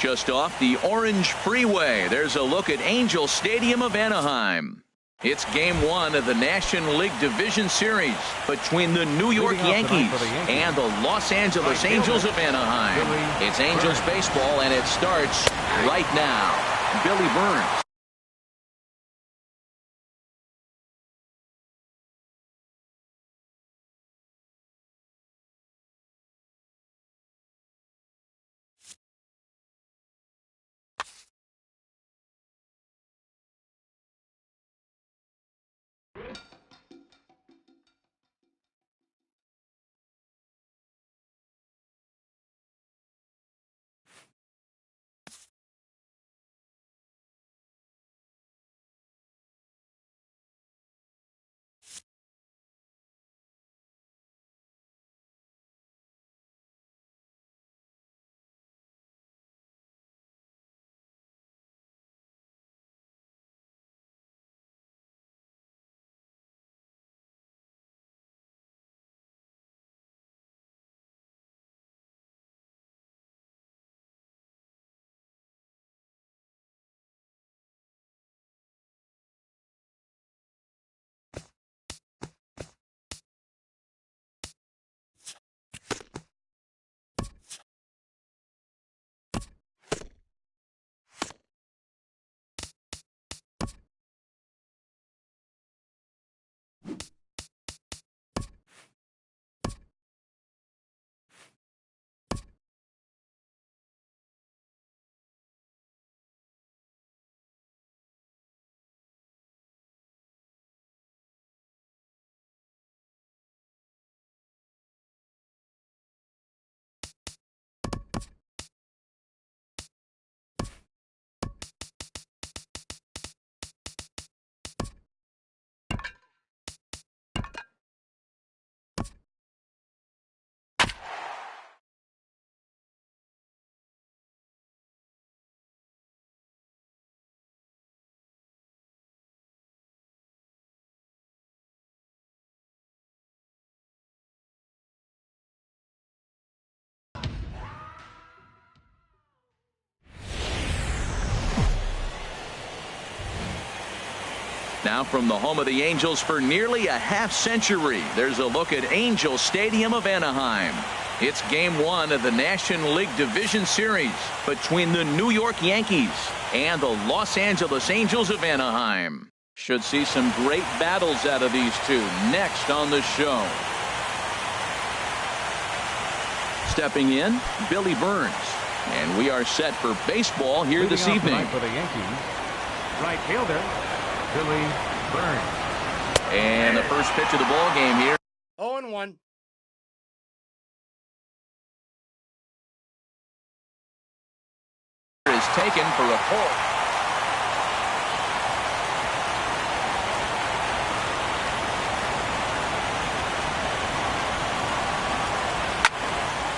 Just off the Orange Freeway, there's a look at Angel Stadium of Anaheim. It's Game 1 of the National League Division Series between the New York Yankees and the Los Angeles Angels of Anaheim. It's Angels baseball, and it starts right now. Billy Burns. Now from the home of the Angels for nearly a half-century, there's a look at Angel Stadium of Anaheim. It's Game 1 of the National League Division Series between the New York Yankees and the Los Angeles Angels of Anaheim. Should see some great battles out of these two next on the show. Stepping in, Billy Burns. And we are set for baseball here this evening. For the Yankees, right fielder, Billy Burns. And the first pitch of the ball game here. 0-1. Is taken for a pull.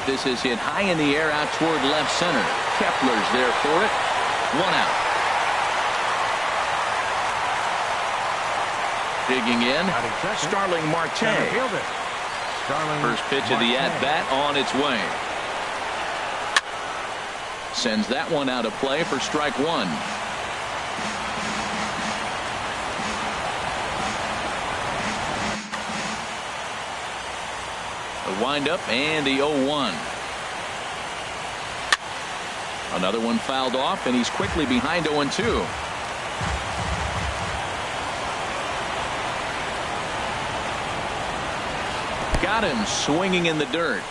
This is hit high in the air out toward left center. Kepler's there for it. 1 out. Digging in, Starling Marte. First pitch of the at-bat on its way. Sends that one out of play for strike one. The windup and the 0-1. Another one fouled off, and he's quickly behind 0-2. Got him swinging in the dirt.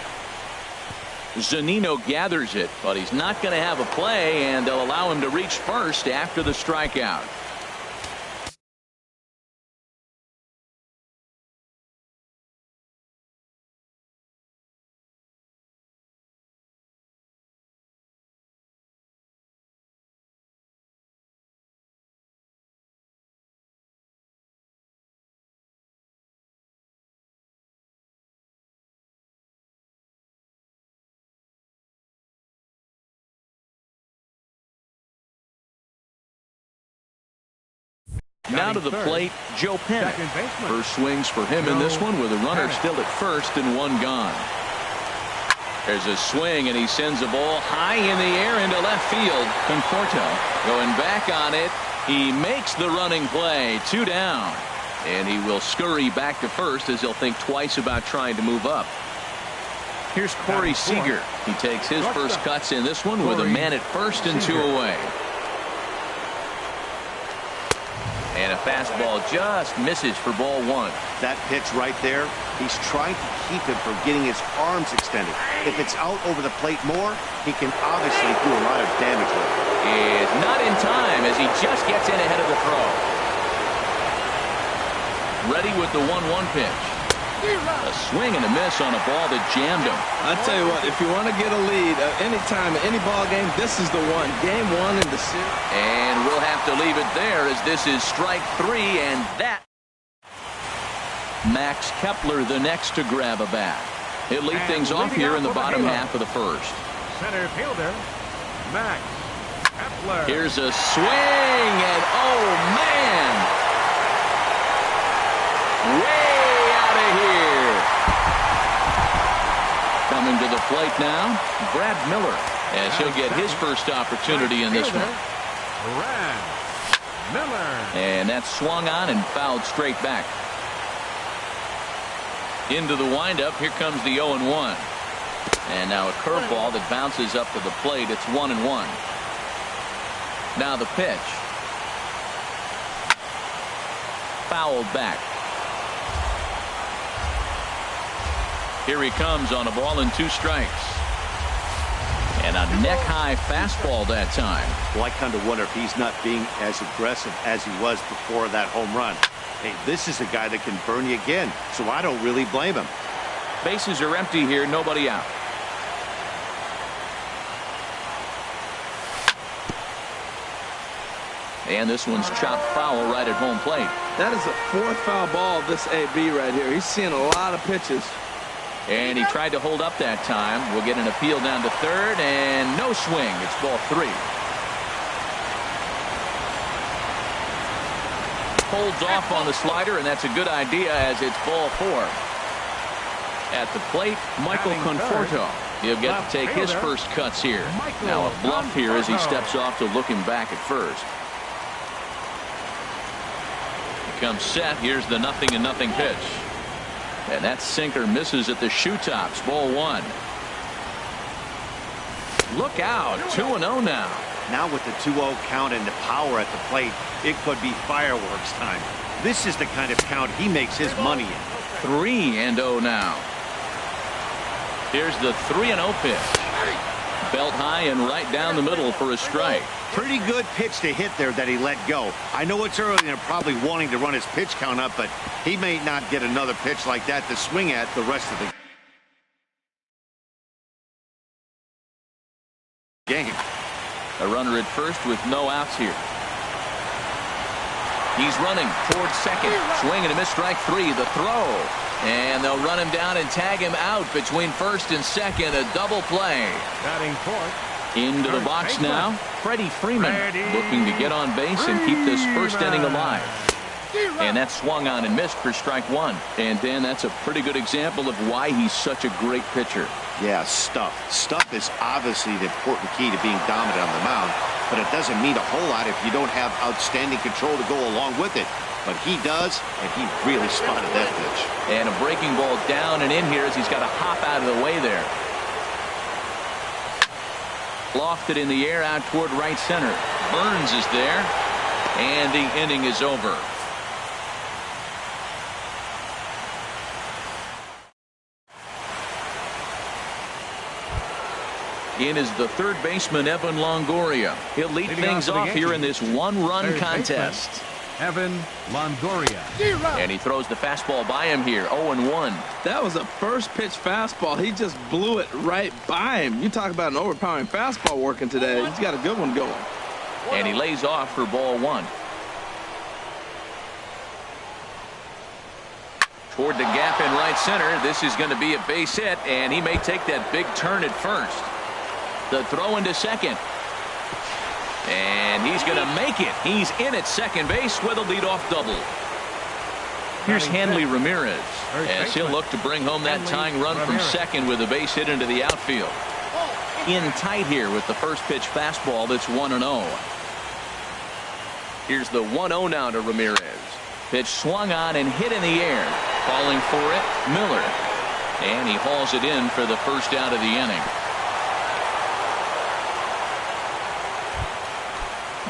Zunino gathers it, but he's not going to have a play, and they'll allow him to reach first after the strikeout. Now to the plate, Joe Penn. First swings for him in this one with a runner still at first and one gone. There's a swing, and he sends the ball high in the air into left field. Conforto going back on it. He makes the running play. 2 down. And he will scurry back to first as he'll think twice about trying to move up. Here's Corey Seager. He takes his first cuts in this one with a man at first and 2 away. And a fastball just misses for ball 1. That pitch right there, he's trying to keep him from getting his arms extended. If it's out over the plate more, he can obviously do a lot of damage with it. Is not in time as he just gets in ahead of the throw. Ready with the 1-1 pitch. A swing and a miss on a ball that jammed him. I tell you what, if you want to get a lead any time, any ball game, this is the one. Game 1 in the series. And we'll have to leave it there as this is strike 3, and that. Max Kepler the next to grab a bat. He'll lead things off here in the bottom half of the first. Center fielder, Max Kepler. Here's a swing, and oh man! Way out of here. Coming to the plate now, Brad Miller, as he'll get his first opportunity in this one. Brad Miller. And that's swung on and fouled straight back. Into the windup, here comes the 0-1. And now a curveball that bounces up to the plate. It's 1-1. Now the pitch. Fouled back. Here he comes on a ball and 2 strikes. And a neck-high fastball that time. Well, I kind of wonder if he's not being as aggressive as he was before that home run. Hey, this is a guy that can burn you again, so I don't really blame him. Bases are empty here, nobody out. And this one's chopped foul right at home plate. That is the 4th foul ball of this AB right here. He's seeing a lot of pitches. And he tried to hold up that time. We'll get an appeal down to third, and no swing. It's ball 3. Holds off on the slider, and that's a good idea as it's ball 4. At the plate, Michael Conforto. He'll get to take his first cuts here. Now a bluff here as he steps off to look him back at first. He comes set. Here's the 0-0 pitch. And that sinker misses at the shoe tops. Ball 1. Look out. 2-0 now. Now with the 2-0 count and the power at the plate, it could be fireworks time. This is the kind of count he makes his money in. 3-0 now. Here's the 3-0 pitch. Belt high and right down the middle for a strike. Pretty good pitch to hit there that he let go. I know it's early and they're probably wanting to run his pitch count up, but he may not get another pitch like that to swing at the rest of the game. A runner at first with no outs here. He's running towards second. Swing and a miss, strike 3. The throw. And they'll run him down and tag him out between first and second. A double play. Batting fourth. Into the box now, Freddie Freeman looking to get on base and keep this first inning alive. And that swung on and missed for strike 1. And Dan, that's a pretty good example of why he's such a great pitcher. Yeah, stuff. Stuff is obviously the important key to being dominant on the mound, but it doesn't mean a whole lot if you don't have outstanding control to go along with it. But he does, and he really spotted that pitch. And a breaking ball down and in here as he's got to hop out of the way there. Lofted in the air out toward right center. Burns is there, and the inning is over. In is the third baseman, Evan Longoria. He'll lead things off here in this one-run contest. Evan Longoria. And he throws the fastball by him here, 0-1. That was a first pitch fastball. He just blew it right by him. You talk about an overpowering fastball working today. He's got a good one going. And he lays off for ball 1. Toward the gap in right center. This is going to be a base hit, and he may take that big turn at first. The throw into second. And he's going to make it. He's in at second base with a leadoff double. Here's Hanley Ramirez, as he'll look to bring home that tying run from second with a base hit into the outfield. In tight here with the first pitch fastball that's 1-0. Here's the 1-0 now to Ramirez. Pitch swung on and hit in the air. Calling for it, Miller. And he hauls it in for the first out of the inning.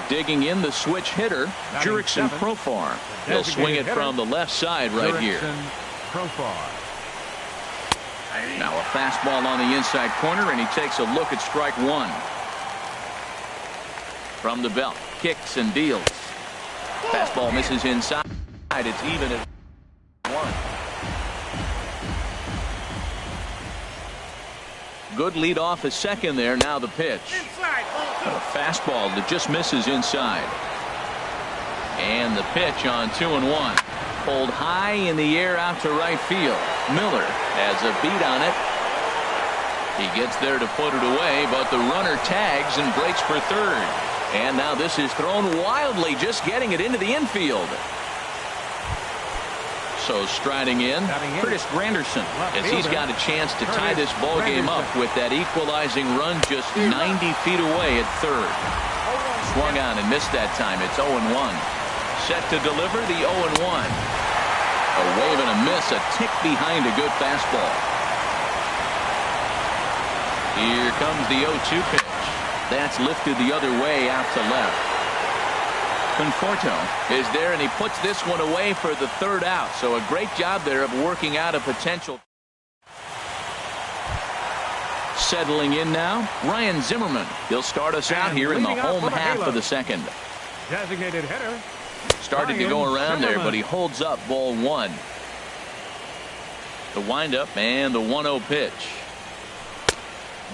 Digging in the switch hitter, Jurickson Profar. He'll swing it from the left side right here. Now a fastball on the inside corner, and he takes a look at strike one. From the belt, kicks and deals. Fastball misses inside. It's even at 1. Good lead off at second there. Now the pitch. A fastball that just misses inside. And the pitch on 2-1. Pulled high in the air out to right field. Miller has a beat on it. He gets there to put it away, but the runner tags and breaks for third. And now this is thrown wildly, just getting it into the infield. So striding in, Curtis Granderson, as he's got a chance to tie this ball game up with that equalizing run just 90 feet away at third. Swung on and missed that time. It's 0-1. Set to deliver the 0-1. A wave and a miss, a tick behind a good fastball. Here comes the 0-2 pitch. That's lifted the other way out to left. Conforto is there, and he puts this one away for the third out. So a great job there of working out a potential. Settling in now, Ryan Zimmerman. He'll start us out here in the home half of the second. Designated hitter. Started to go around there, but he holds up ball one. The windup and the 1-0 pitch.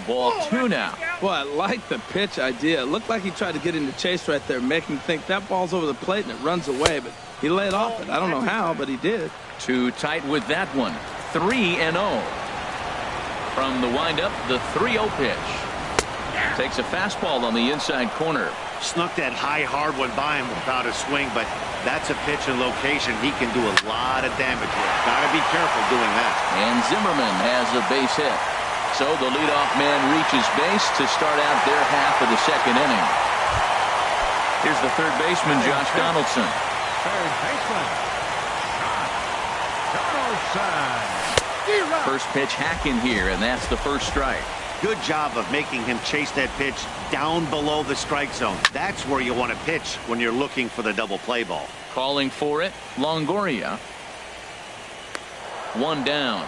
Ball two now. Boy, I like the pitch idea. It looked like he tried to get into chase right there, making him think that ball's over the plate and it runs away, but he laid off it. I don't know how, but he did. Too tight with that one. 3-0. From the windup, the 3-0 pitch. Takes a fastball on the inside corner. Snuck that high, hard one by him without a swing, but that's a pitch and location he can do a lot of damage with. Got to be careful doing that. And Zimmerman has a base hit. So the leadoff man reaches base to start out their half of the second inning. Here's the third baseman, Josh Donaldson. Third baseman, Donaldson. First pitch hacking here, and that's the first strike. Good job of making him chase that pitch down below the strike zone. That's where you want to pitch when you're looking for the double play ball. Calling for it, Longoria. One down.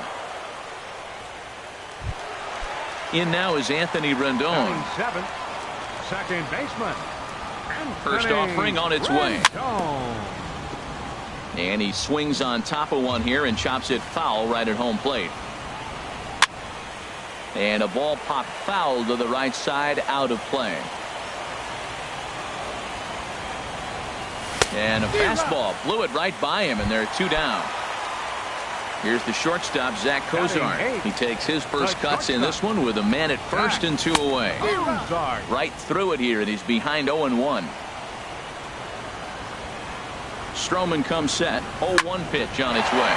In now is Anthony Rendon. Second baseman. First offering on its way. And he swings on top of one here and chops it foul right at home plate. And a ball popped foul to the right side, out of play. And a fastball blew it right by him, and there are two down. Here's the shortstop, Zach Kozar. He takes his first cuts in this one with a man at first and two away. Right through it here, and he's behind 0-1. Stroman comes set. 0-1 pitch on its way.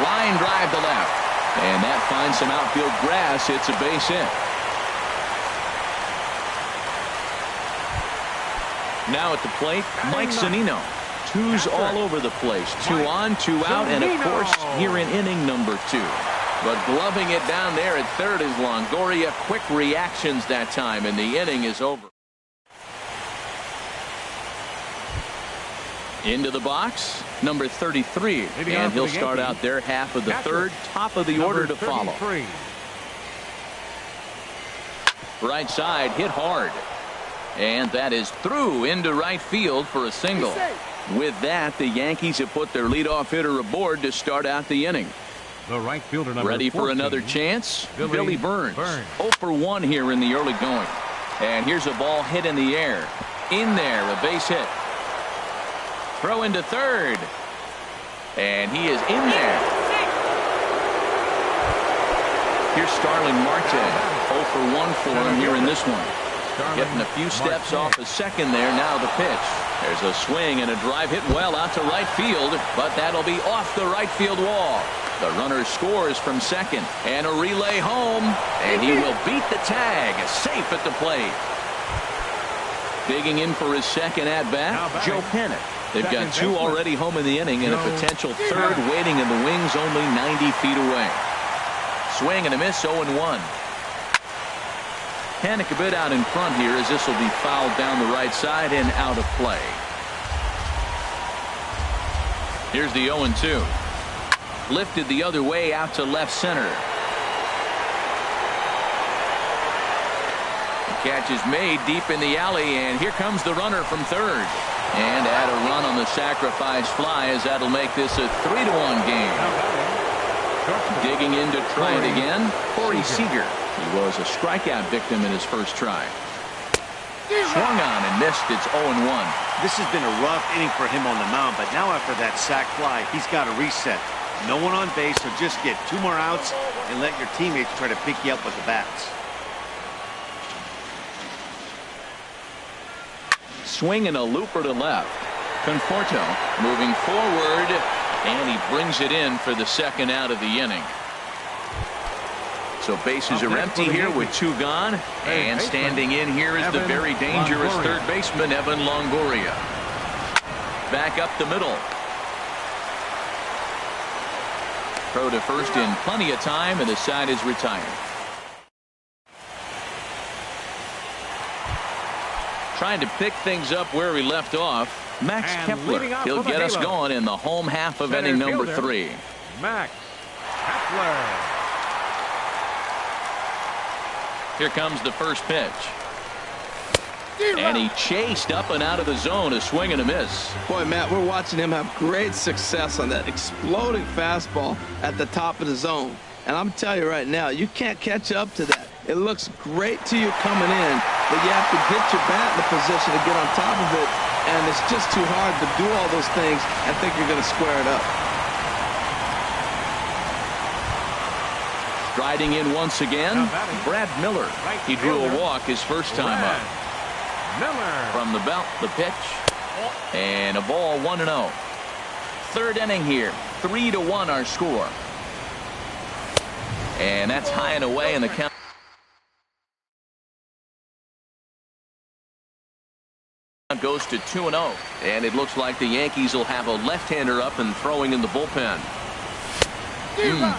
Line drive to left. And that finds some outfield grass. It's a base hit. Now at the plate, Mike Zunino. Twos all over the place. 2 on, 2 out, and of course here in inning number 2. But gloving it down there at third is Longoria. Quick reactions that time, and the inning is over. Into the box, number 33, and he'll start out their half of the third, top of the order to follow. Right side, hit hard. And that is through into right field for a single. With that, the Yankees have put their leadoff hitter aboard to start out the inning. The right fielder number ready for 14, another chance. Billy Burns. 0 for 1 here in the early going. And here's a ball hit in the air. In there, a base hit. Throw into third. And he is in there. Here's Starling Marte. 0 for 1 for him here in this one. Getting a few steps off a second there. Now the pitch. There's a swing and a drive hit well out to right field, but that'll be off the right field wall. The runner scores from second, and a relay home, and he will beat the tag. Safe at the plate. Digging in for his second at-bat, Joe Panic. They've got two already home in the inning and a potential third waiting in the wings only 90 feet away. Swing and a miss, 0-1. Panic a bit out in front here as this will be fouled down the right side and out of play. Here's the 0-2. Lifted the other way out to left center. The catch is made deep in the alley, and here comes the runner from third. And add a run on the sacrifice fly as that'll make this a 3-1 game. Digging in to try it again, Corey Seager. He was a strikeout victim in his first try. Swung on and missed. It's 0-1. This has been a rough inning for him on the mound, but now after that sac fly, he's got to reset. No one on base, so just get 2 more outs and let your teammates try to pick you up with the bats. Swing and a looper to left. Conforto moving forward, and he brings it in for the second out of the inning. So bases are empty here with 2 gone, and standing in here is the very dangerous third baseman Evan Longoria. Back up the middle. Throw to first in plenty of time, and the side is retired. Trying to pick things up where we left off, Max Kepler. He'll get us going in the home half of inning number 3. Max Kepler. Here comes the first pitch. And he chased up and out of the zone, a swing and a miss. Boy, Matt, we're watching him have great success on that exploding fastball at the top of the zone. And I'm telling you right now, you can't catch up to that. It looks great to you coming in, but you have to get your bat in a position to get on top of it. And it's just too hard to do all those things and think you're going to square it up. Striding in once again, Brad Miller. He drew a walk his first time up. Miller. From the belt, the pitch, and a ball 1-0. Third inning here, 3-1 our score. And that's high and away in the count. Goes to 2-0, and it looks like the Yankees will have a left-hander up and throwing in the bullpen.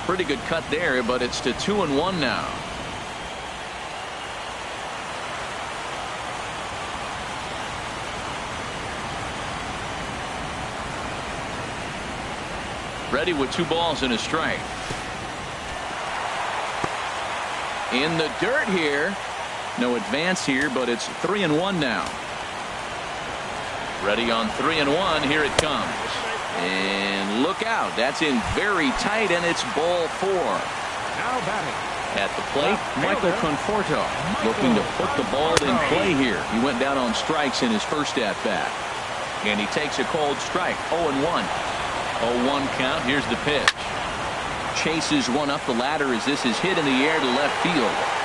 Pretty good cut there, but it's to 2-1 now. Ready with 2 balls and a strike. In the dirt here. No advance here, but it's 3-1 now. Ready on 3-1. Here it comes. And look out. That's in very tight, and it's ball 4. Now batting. At the plate, Michael Conforto looking to put the ball in play here. He went down on strikes in his first at-bat. And he takes a cold strike. 0-1. 0-1 count. Here's the pitch. Chases one up the ladder as this is hit in the air to left field.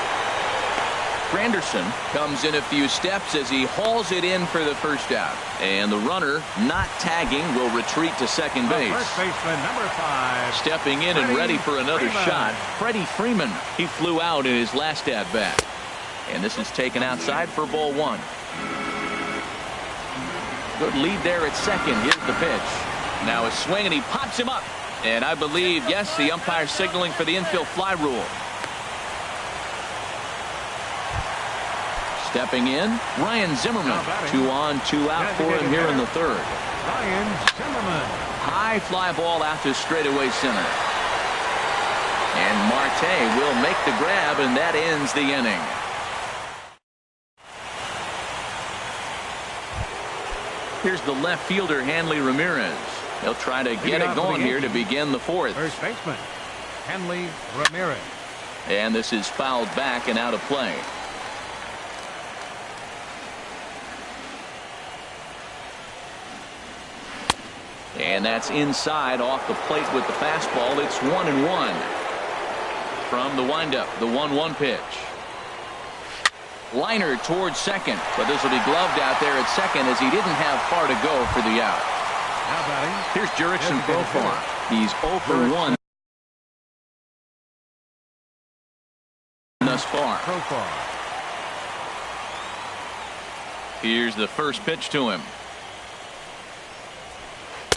Granderson comes in a few steps as he hauls it in for the first out. And the runner, not tagging, will retreat to second base. First baseman, number 5. Stepping in and ready for another shot, Freddie Freeman. He flew out in his last at-bat. And this is taken outside for ball 1. Good lead there at second. Here's the pitch. Now a swing, and he pops him up. And I believe, yes, the umpire signaling for the infield fly rule. Stepping in, Ryan Zimmerman. 2 on, 2 out for him here in the third. Ryan Zimmerman. High fly ball out to straightaway center. And Marte will make the grab, and that ends the inning. Here's the left fielder, Hanley Ramirez. He'll try to get it going here to begin the 4th. First baseman, Hanley Ramirez. And this is fouled back and out of play. And that's inside off the plate with the fastball. It's 1-1 from the windup. The 1-1 pitch. Liner towards second, but this will be gloved out there at second as he didn't have far to go for the out. Now batting. Here's Jurickson Profar. He's 0 for 1 thus far. Profar. Here's the first pitch to him.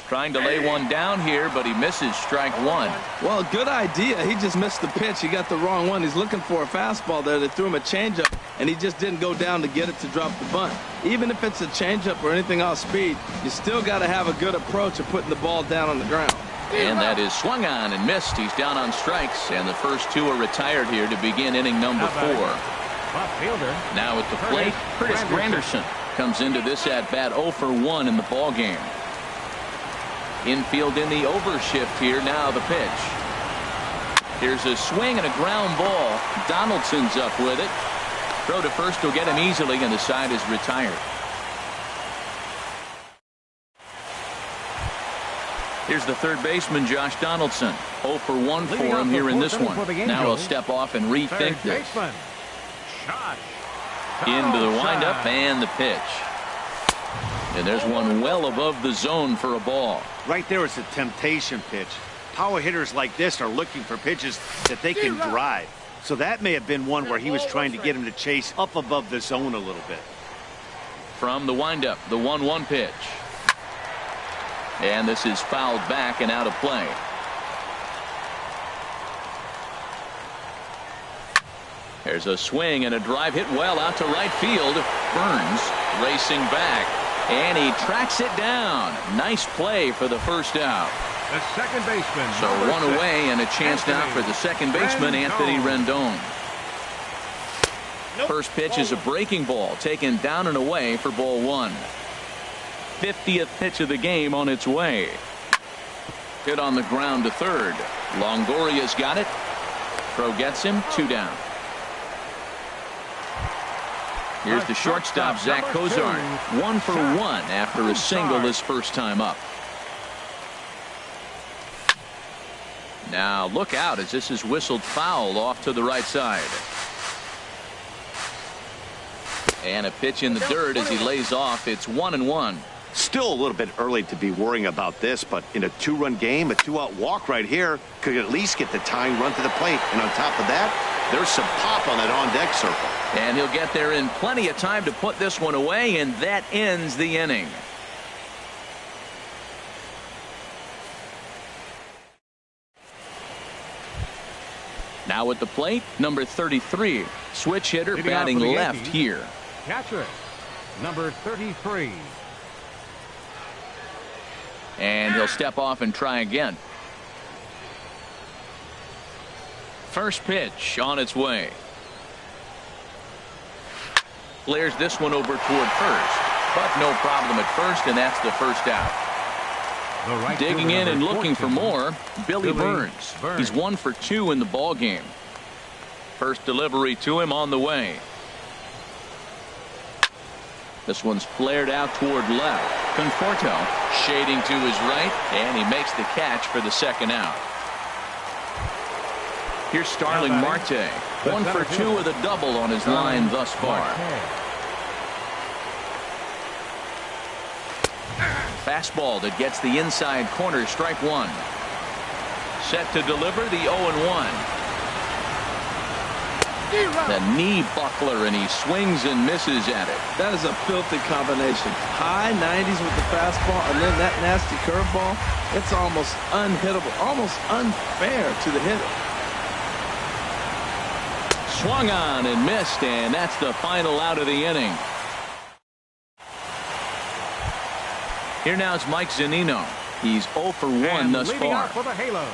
Trying to lay one down here, but he misses strike one. Well, good idea. He just missed the pitch. He got the wrong one. He's looking for a fastball there. They threw him a changeup, and he just didn't go down to get it to drop the bunt. Even if it's a changeup or anything off speed, you still got to have a good approach of putting the ball down on the ground. And that is swung on and missed. He's down on strikes, and the first two are retired here to begin inning number 4. Left fielder. Now at the plate, Curtis Granderson comes into this at-bat 0 for 1 in the ball game. Infield in the overshift here. Now the pitch. Here's a swing and a ground ball. Donaldson's up with it. Throw to first will get him easily, and the side is retired. Here's the third baseman, Josh Donaldson. 0 for 1 for him here in this one. Now he'll step off and rethink this. Into the windup and the pitch. And there's one well above the zone for a ball. Right there is a temptation pitch. Power hitters like this are looking for pitches that they can drive. So that may have been one where he was trying to get him to chase up above the zone a little bit. From the windup, the 1-1 pitch. And this is fouled back and out of play. There's a swing and a drive hit well out to right field. Burns racing back. And he tracks it down. Nice play for the first out. The second baseman. So one away and a chance now for the second baseman, Anthony Rendon. First pitch is a breaking ball taken down and away for ball 1. 50th pitch of the game on its way. Hit on the ground to third. Longoria's got it. Throw gets him. 2 down. Here's the shortstop, Zach Cozart. 1 for 1 after a single his first time up. Now look out as this is whistled foul off to the right side. And a pitch in the dirt as he lays off. It's 1-1. Still a little bit early to be worrying about this, but in a 2-run game, a 2-out walk right here could at least get the tying run to the plate. And on top of that, there's some pop on that on-deck circle. And he'll get there in plenty of time to put this one away, and that ends the inning. Now at the plate, number 33, switch hitter batting left here. Catcher, number 33. And he'll step off and try again. First pitch on its way. Flares this one over toward first, but no problem at first, and that's the first out. Right digging in and looking for more, Billy Burns. Burns. He's 1 for 2 in the ball game. First delivery to him on the way. This one's flared out toward left. Conforto shading to his right, and he makes the catch for the second out. Here's Starling Marte. 1 for 2 with a double on his line thus far. Fastball that gets the inside corner, strike 1. Set to deliver the 0-1. The knee buckler, and he swings and misses at it. That is a filthy combination. High 90s with the fastball and then that nasty curveball. It's almost unhittable, almost unfair to the hitter. Swung on and missed, and that's the final out of the inning. Here now is Mike Zunino. He's 0 for 1 thus far. For the Halo.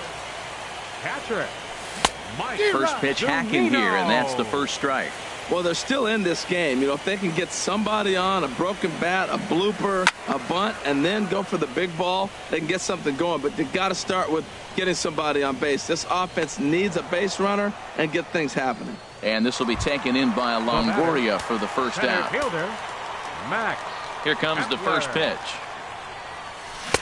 Catcher, Mike First pitch hacking here, and that's the first strike. Well, they're still in this game. You know, if they can get somebody on, a broken bat, a blooper, a bunt, and then go for the big ball, they can get something going. But they got to start with getting somebody on base. This offense needs a base runner and get things happening. And this will be taken in by Longoria for the first out. Fielder, Max. Here comes the first pitch.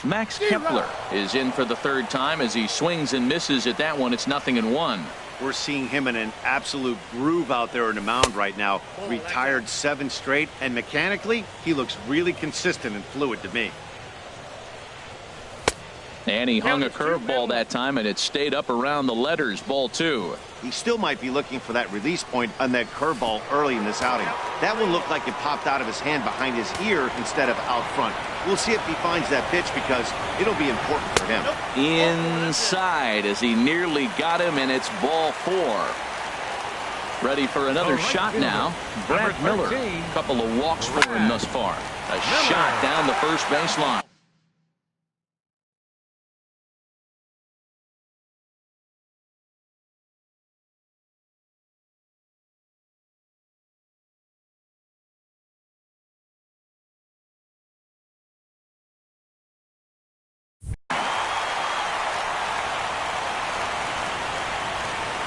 Max Kepler is in for the third time as he swings and misses at that one. It's 0-1. We're seeing him in an absolute groove out there in the mound right now. Retired 7 straight, and mechanically, he looks really consistent and fluid to me. And he hung a curveball that time, and it stayed up around the letters. Ball 2. He still might be looking for that release point on that curveball early in this outing. That one looked like it popped out of his hand behind his ear instead of out front. We'll see if he finds that pitch because it'll be important for him. Inside as he nearly got him, and it's ball 4. Ready for another shot now. Brad Miller. Couple of walks for him thus far. A shot down the first baseline.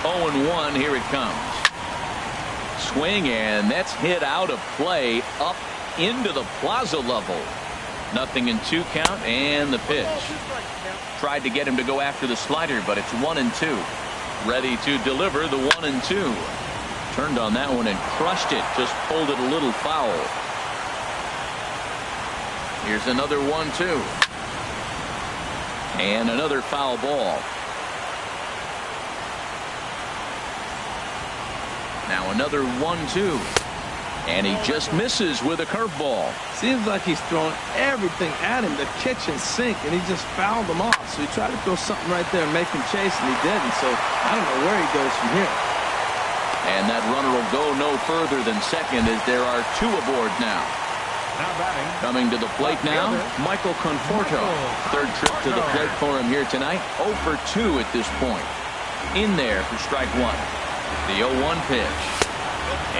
Oh, 0-1, here it comes. Swing, and that's hit out of play up into the plaza level. 0-2 count, and the pitch. Tried to get him to go after the slider, but it's 1-2. Ready to deliver the 1-2. Turned on that one and crushed it. Just pulled it a little foul. Here's another 1-2. And another foul ball. Now another 1-2. And he just misses with a curveball. Seems like he's throwing everything at him, the kitchen sink, and he just fouled them off. So he tried to throw something right there and make him chase, and he didn't. So I don't know where he goes from here. And that runner will go no further than second as there are 2 aboard now. Now batting. Coming to the plate now, Michael Conforto. Third trip to the plate for him here tonight. 0 for 2 at this point. In there for strike 1. The 0-1 pitch.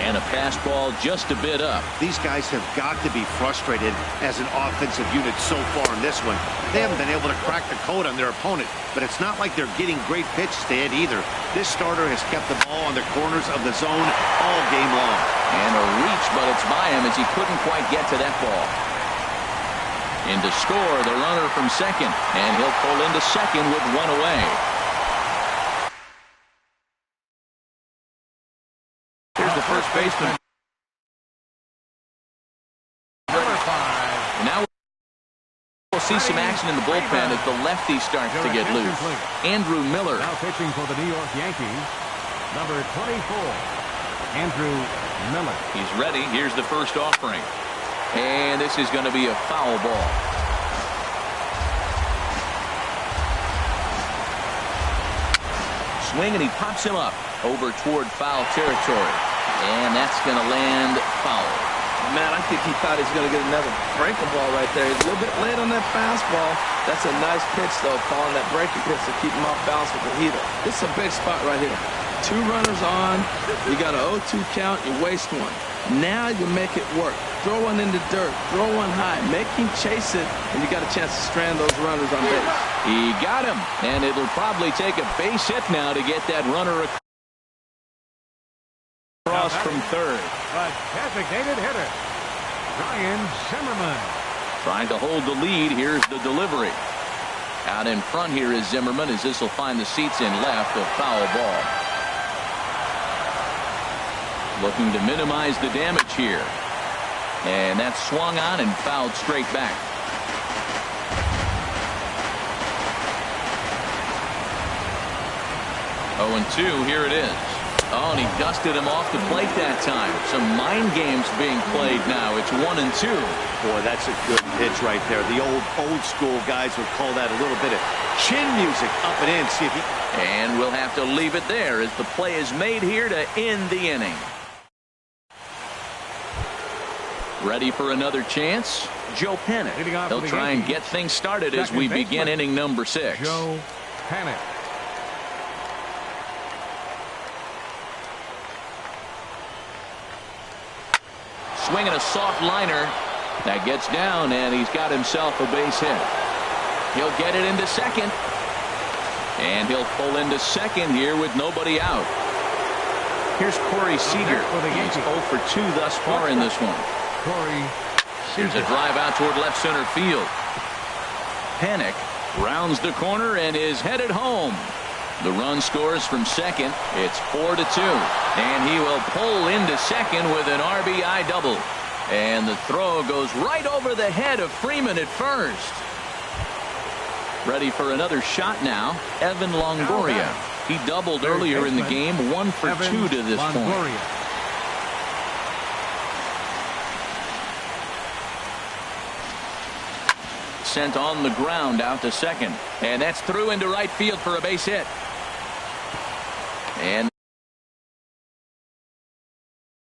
And a fastball just a bit up. These guys have got to be frustrated as an offensive unit so far in this one. They haven't been able to crack the code on their opponent, but it's not like they're getting great pitches to hit either. This starter has kept the ball on the corners of the zone all game long. And a reach, but it's by him as he couldn't quite get to that ball. In to score, the runner from second, and he'll pull into second with 1 away. Here's the first baseman. Now we'll see some action in the bullpen as the lefty starts to get loose. Andrew Miller. Now pitching for the New York Yankees, number 24, Andrew Miller. He's ready. Here's the first offering. And this is going to be a foul ball. Swing, and he pops him up over toward foul territory. And that's going to land foul. Man, I think he thought he was going to get another breaking ball right there. He's a little bit late on that fastball. That's a nice pitch, though, calling that breaking pitch to keep him off balance with the heater. This is a big spot right here. 2 runners on. You got an 0-2 count. You waste one. Now you make it work. Throw one in the dirt. Throw one high. Make him chase it, and you got a chance to strand those runners on base. He got him, and it'll probably take a base hit now to get that runner across from third. A designated hitter, Ryan Zimmerman. Trying to hold the lead. Here's the delivery. Out in front here is Zimmerman as this will find the seats in left. A foul ball. Looking to minimize the damage here. And that's swung on and fouled straight back. Oh, and 2, here it is. Oh, and he dusted him off the plate that time. Some mind games being played now. It's 1-2. Boy, that's a good pitch right there. The old school guys would call that a little bit of chin music up and in. See if he... And we'll have to leave it there as the play is made here to end the inning. Ready for another chance? Joe Panic. He'll try and get things started as we begin inning number 6. Joe Panic. Swinging a soft liner. That gets down, and he's got himself a base hit. He'll get it into second. And he'll pull into second here with nobody out. Here's Corey Seager. He's 0 for 2 thus far in this one. Here's a drive out toward left center field. Panic rounds the corner and is headed home. The run scores from second. It's 4-2. And he will pull into second with an RBI double. And the throw goes right over the head of Freeman at first. Ready for another shot now, Evan Longoria. He doubled earlier in the game, 1 for 2 to this point. Sent on the ground out to second. And that's through into right field for a base hit. And